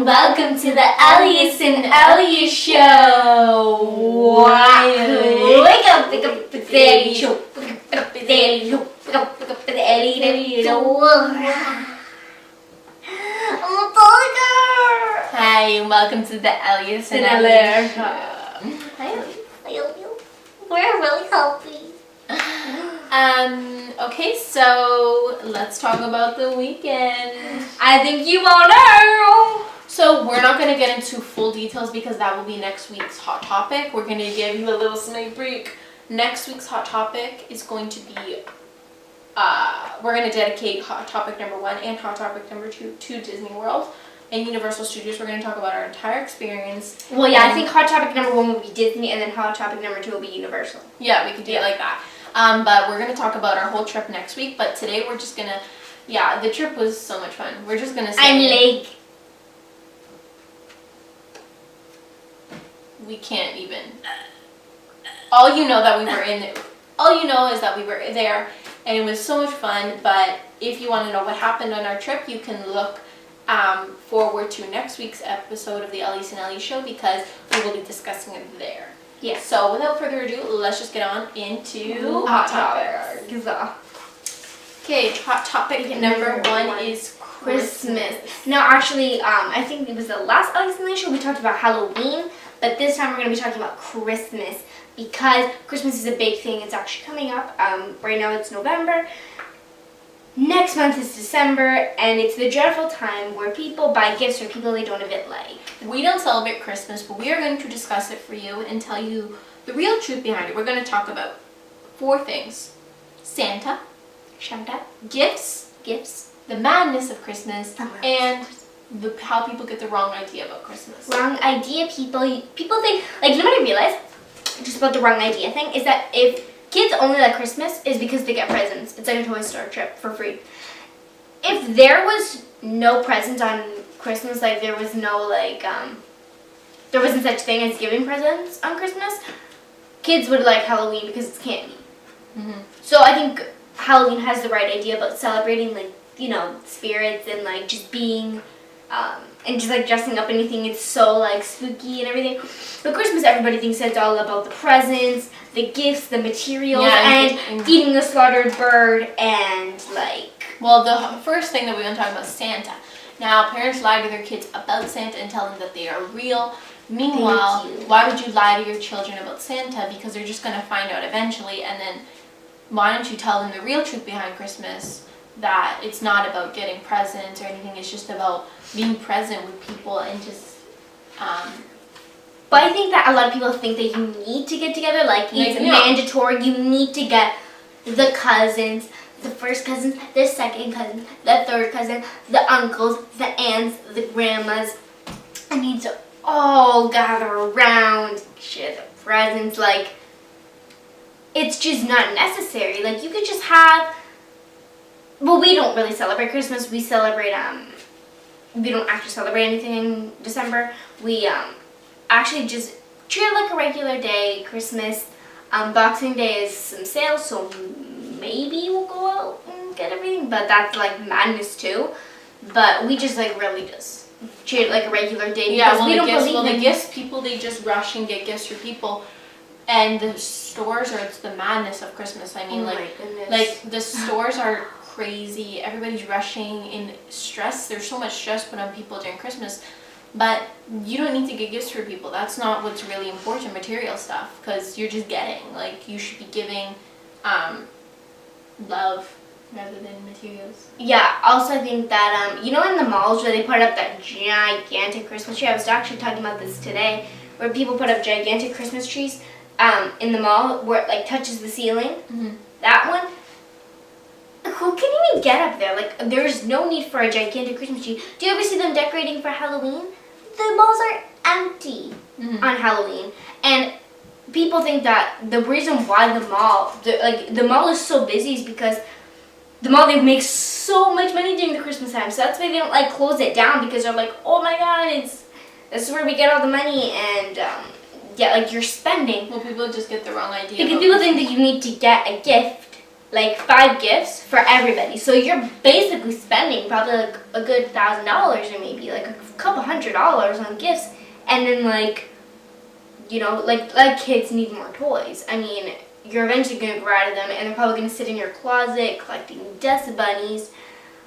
and welcome to the Elias and Elias show. Wake up, the Elias show. Wake up, the Elias show. Wake up, the Elias show. I'm a tiger. Hi, and welcome to the Elias and Elias show. Hi, we're really healthy. Okay, so let's talk about the weekend. I think you all know. So we're not going to get into full details because that will be next week's hot topic. We're going to give you a little sneak peek. Next week's hot topic is going to be, we're going to dedicate hot topic number 1 and hot topic number 2 to Disney World and Universal Studios. We're going to talk about our entire experience. Well, yeah, I think hot topic number 1 will be Disney, and then hot topic number 2 will be Universal. Yeah, we could do it like that. But we're going to talk about our whole trip next week. But today we're just going to, yeah, the trip was so much fun. We're just going to say. I'm late. We can't even. All you know is that we were there and it was so much fun. But if you want to know what happened on our trip, you can look forward to next week's episode of the Elias and Elias show because we will be discussing it there. Yeah. So without further ado, let's just get on into hot topics. Okay, hot topic number 1 is Christmas. No, actually, I think it was the last Elias and Elias show we talked about Halloween, but this time we're going to be talking about Christmas because Christmas is a big thing. It's actually coming up. Right now it's November. Next month is December, and it's the dreadful time where people buy gifts for people they don't even like. We don't celebrate Christmas, but we are going to discuss it for you and tell you the real truth behind it. We're going to talk about 4 things. Santa, gifts, the madness of Christmas, and how people get the wrong idea about Christmas. Wrong idea, people think, like, you know what I realized just about the wrong idea thing is that if kids only like Christmas is because they get presents. It's like a Toy Story trip for free. If there was no presents on Christmas, like there was no there wasn't such thing as giving presents on Christmas, kids would like Halloween because it's candy. Mm-hmm. So I think Halloween has the right idea about celebrating spirits and just being and just dressing up and anything. It's so spooky and everything. But Christmas, everybody thinks it's all about the presents, the gifts, the materials, and eating a slaughtered bird and Well, the first thing that we want to talk about is Santa. Now, parents lie to their kids about Santa and tell them that they are real. Meanwhile, why would you lie to your children about Santa? Because they're just going to find out eventually. And then why don't you tell them the real truth behind Christmas? That it's not about getting presents or anything. It's just about being present with people and just... But I think that a lot of people think that you need to get together. It's mandatory. You need to get the cousins, the first cousins, the second cousin, the third cousin, the uncles, the aunts, the grandmas. I need to all gather around, share the presents. It's just not necessary. You could just have... Well, we don't really celebrate Christmas. We celebrate, we don't actually celebrate anything in December. We actually just treat it like a regular day. Christmas, Boxing Day is some sales, so maybe we'll go out and get everything. But that's madness too. But we just really just treat it like a regular day. Yeah, well, we don't the gifts, people, they just rush and get gifts for people. And the stores it's the madness of Christmas. I mean, the stores are crazy. Everybody's rushing in stress. There's so much stress put on people during Christmas. But you don't need to get gifts for people. That's not what's really important, material stuff. Because you're just getting. You should be giving love rather than materials. Yeah, also I think that, in the malls where they put up that gigantic Christmas tree. I was actually talking about this today. Where people put up gigantic Christmas trees in the mall where it touches the ceiling. Mm-hmm. That one. Who can even get up there? There's no need for a gigantic Christmas tree. Do you ever see them decorating for Halloween? The malls are empty on Halloween. And people think that the reason why the mall is so busy is because the mall, they make so much money during the Christmas time. So that's why they don't close it down because they're oh my God, this is where we get all the money and you're spending. Well, people just get the wrong idea. Because people think that you need to get a gift like 5 gifts for everybody. So you're basically spending probably like a good $1,000 or maybe like a couple $100 on gifts. And then like, you know, like kids need more toys. I mean, you're eventually going to grow out of them and they're probably going to sit in your closet collecting dust bunnies.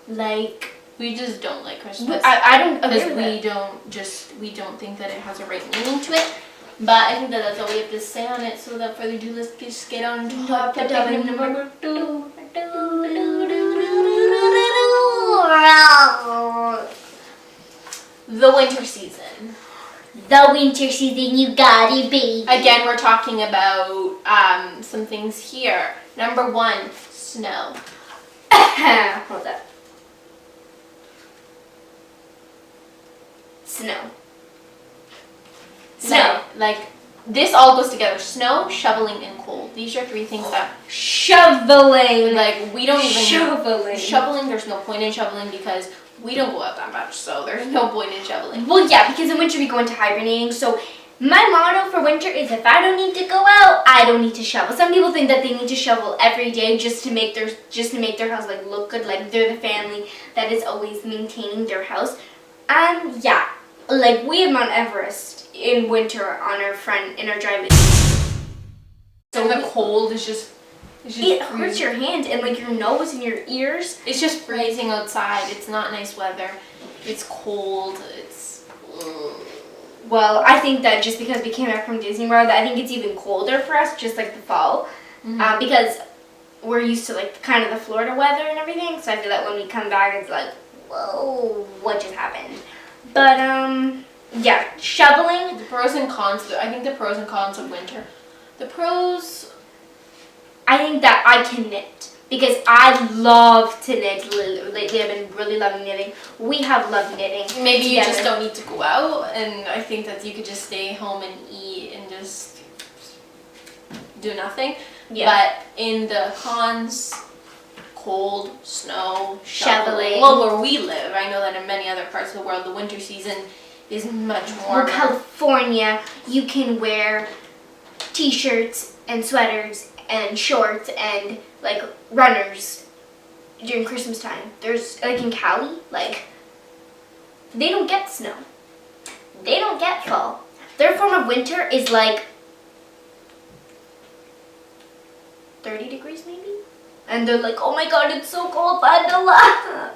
Like, we just don't like Christmas. I don't agree because we don't think that it has a right meaning to it. But I think that that's all we have to say on it. So without further ado, let's just get on to topic number 2. The winter season. The winter season, you got it, baby. Again, we're talking about some things here. Number 1, snow. Hold up. Snow. Like, this all goes together. Snow, shoveling, and cold. These are 3 things that... Shoveling! Like, we don't even... Shoveling. Shoveling, there's no point in shoveling because we don't go out that much, so there's no point in shoveling. Well, yeah, because in winter we go into hibernating, so my motto for winter is if I don't need to go out, I don't need to shovel. Some people think that they need to shovel every day just to make their house like look good, like they're the family that is always maintaining their house. And yeah, like we have Mount Everest in winter on our front in our driveway. So the cold is just it hurts your hands and like your nose and your ears. It's just freezing outside. It's not nice weather. It's cold. It's well, I think that just because we came back from Disney World, I think it's even colder for us, just like the fall, because we're used to like kind of the Florida weather and everything. So I feel that when we come back, it's like, whoa, what just happened? But yeah, shoveling. The pros and cons. I think the pros and cons of winter. The pros. I think that I can knit because I love to knit. Lately, I've been really loving knitting. We have loved knitting. Maybe you just don't need to go out, and I think that you could just stay home and eat and just do nothing. Yeah. But in the cons, cold, snow, shoveling. Well, where we live, I know that in many other parts of the world, the winter season is much warmer. In California, you can wear t-shirts and sweaters and shorts and like runners during Christmas time. There's like in Cali, like they don't get snow. They don't get fall. Their form of winter is like 30 degrees maybe. And they're like, oh my god, it's so cold, Vandala.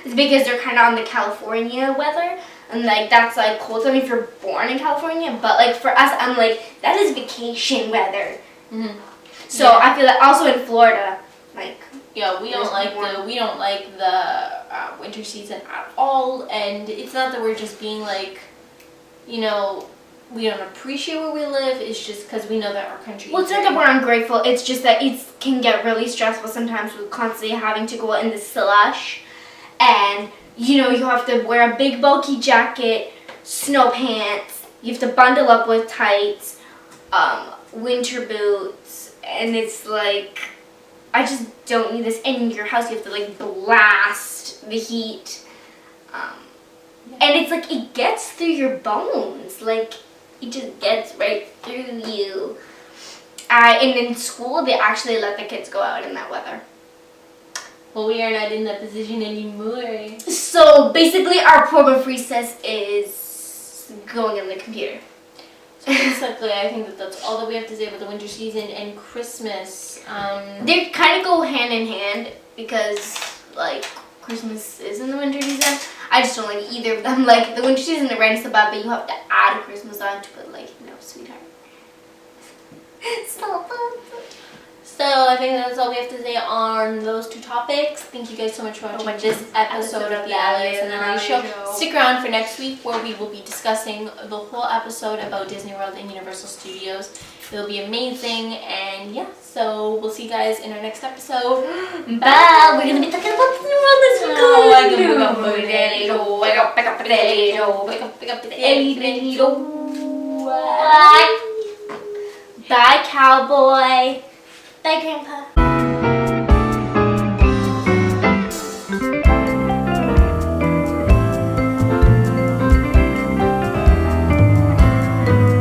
It's because they're kind of on the California weather. And like that's like cold. I mean, if you're born in California, but like for us, I'm like that is vacation weather. So yeah. I feel that also in Florida, like yeah, we don't like the winter season at all. And it's not that we're just being like, you know, we don't appreciate where we live. It's just because we know that our country. Well, it's not that we're ungrateful. It's just that it can get really stressful sometimes with constantly having to go out in the slush, and you know you have to wear a big bulky jacket, snow pants. You have to bundle up with tights, winter boots, and it's like I just don't need this. And in your house, you have to like blast the heat, and it's like it gets through your bones, like. It just gets right through you. And in school, they actually let the kids go out in that weather. Well, we are not in that position anymore. So basically, our program of recess is going on the computer. So basically, I think that that's all that we have to say about the winter season and Christmas. They kind of go hand in hand because, like, Christmas is in the winter season. I just don't like either of them. Like, the winter season, the rain is so bad, but you have to add a Christmas on to put, like, no, sweetheart. Stop. So, I think that's all we have to say on those 2 topics. Thank you guys so much for watching this episode of the Elias and Elias show. Stick around for next week where we will be discussing the whole episode about Disney World and Universal Studios. It'll be amazing, and yeah, so we'll see you guys in our next episode. Bye! We're gonna be talking about Disney World this week. Bye, cowboy. Bye, grandpa.